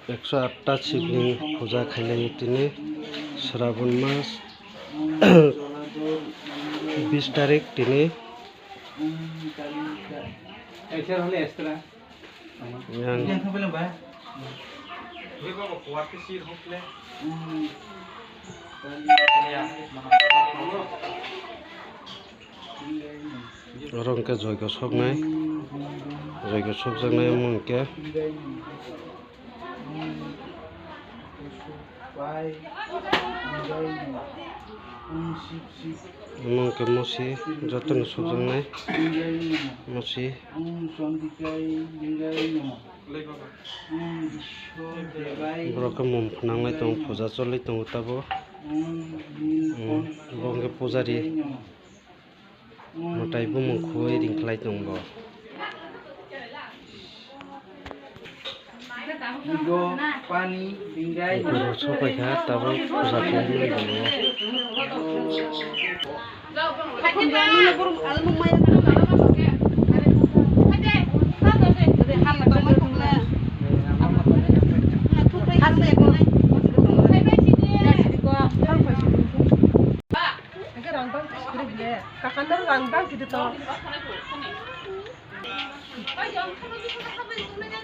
108টা শিবলিঙ্গ পূজা খাইলে তিনি শ্রাবণ মাস 20 তারিখ তিনি রংকে যজ্ঞ সব নাই যজ্ঞ সব জানাই মনকে মনকে মসি যতন সব জানাই মসি বরকে মম ফুনাंनाय दं फुजा चलै दं ताबो बंगे पुजारी मटाइबो मुखुय रिंख्लाय दंबो पानी बिंगाय सबायखा ताबो फुजा खालामनाय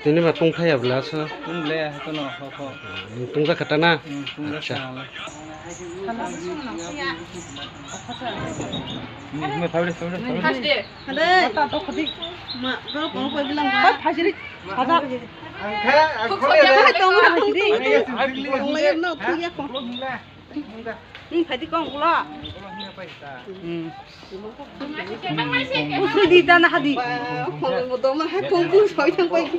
Ini mah tungkai ya belas. Tungkai ya, itu no. Tungkai kata na. Acha. Ini favorite. Ada. Tahu kadi. Mak, kalau kamu pergi bilang, "Pak, hajiri." Ada. Aku ya, tahu hajiri. Tungkai ya, no, tungkai kok. Hadi kong pula. Usul di tanah hadi. Kalau mau doma, hai pungku soalnya kau ini.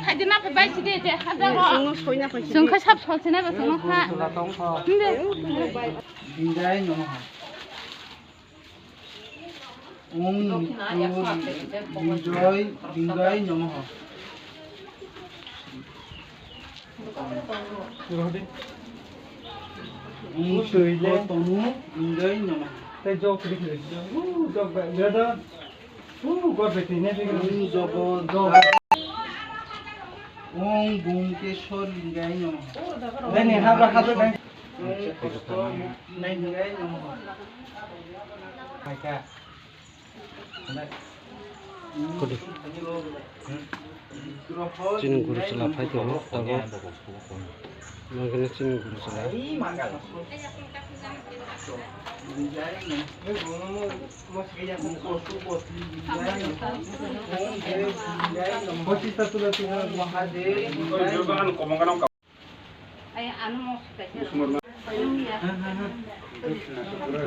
Hadi nak pergi sini je. Sungguh sab soalnya nak sungguh ha. Indai no. Enjoy Bingai Namaha. Tonu Bingai Namaha. Tay jog kiri. Jog back. Ada. God back ini. Jog. Bungkeshwar Bingai Namaha. Dan ini apa kata dan? Bingai Namaha. Baiklah. Kodi cini guru celah pai tu, tahu? Makanya cini guru celah.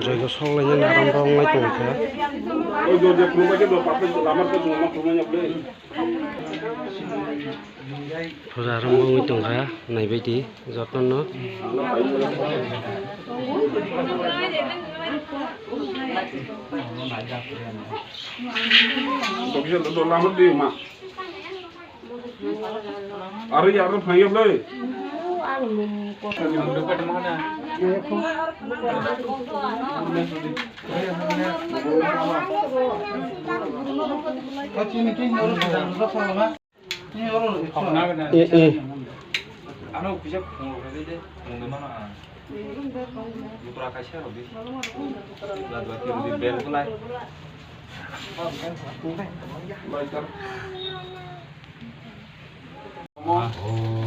Jaga solanya narang ngai tungka. Puja rambang ngai tungka, nai baiti, jatuh no.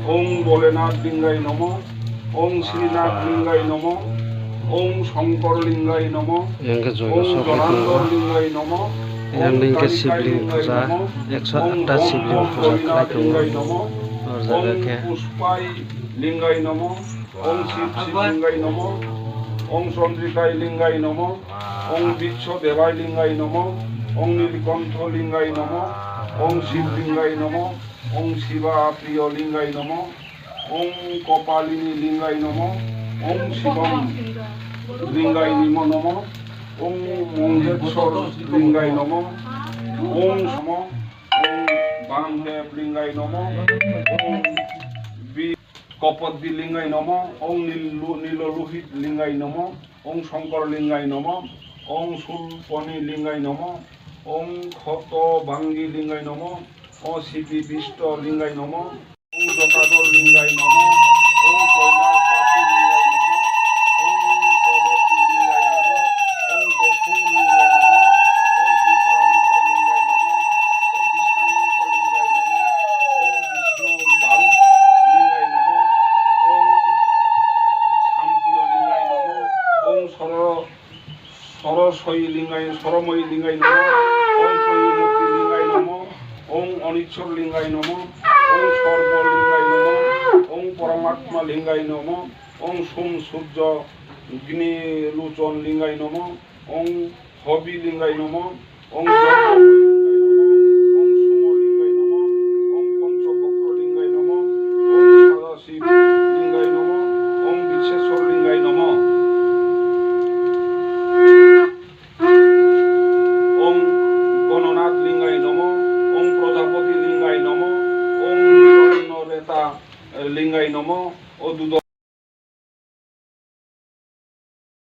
Om Bholenath Lingai Namo, Om Srinath Lingai Namo, Om Shankar Lingai Namo, Om Janandar Lingai Namo, Om Shivling Puja, 108 Shivling Puja Lingai Namo, Om Puspai Lingai Namo, Om Shiv Lingai Namo, Om Chandrikai Lingai Namo, Om Bicho Devai Lingai Namo, Om Nilkantha Lingai Namo, Om Shiv Lingai Namo, Om Shiva Priya Lingai Namo, Om Kopalini Lingai Namo, Om Shivam Lingai Namo, Om Mongeshwar Lingai Namo, Om Samo, Om Bangdev Lingai Namo, Om কপদ্দি লিঙ্গাই নম ওং নীললোহিত লিঙ্গাই নম ওং শঙ্কর লিঙ্গাই নম ওং শূলপনি লিঙ্গাই নম ওং ক্ষত ভাঙ্গি লিঙ্গাই নম ও শিবি বিষ্ট লিঙ্গাই নম ওং জটাধর লিঙ্গাই নম ওং কৈলাসবাসী লিঙ্গাই নম ওং পর্বতী লিঙ্গাই নম ওং কঠোর লিঙ্গাই নম ওং দীপাঙ্ক লিঙ্গাই নম ওং বিশাঙ্ক লিঙ্গাই নম ওং বিষ্ণু ভারত লিঙ্গাই নম ওং শান্তিয় লিঙ্গাই নম ওং সরময়ী লিঙ্গাই নম ওং ত্রয়ীমূর্তি লিঙ্গাই নম ওং অনিচ্ছর লিঙ্গাই নম ওং সর্বলিঙ্গাই নম ওং পরমাত্মা লিঙ্গাই নম ওং সোম সূর্য অগ্নিলোচন লিঙ্গাই নম ওং হবি লিঙ্গাই নম ওং ওং সুম লিঙ্গাই নম ওং পঞ্চবক্র লিঙ্গাই নম ওং সদাশিব লিঙ্গাই নম ওং বিশ্বেশ্বর লিঙ্গাই নম ওং গণনাথ লিঙ্গাই নম ওং প্রজাপতি লিঙ্গাই নম ওং হিরণ্যরেতা লিঙ্গাই নম ও দুদ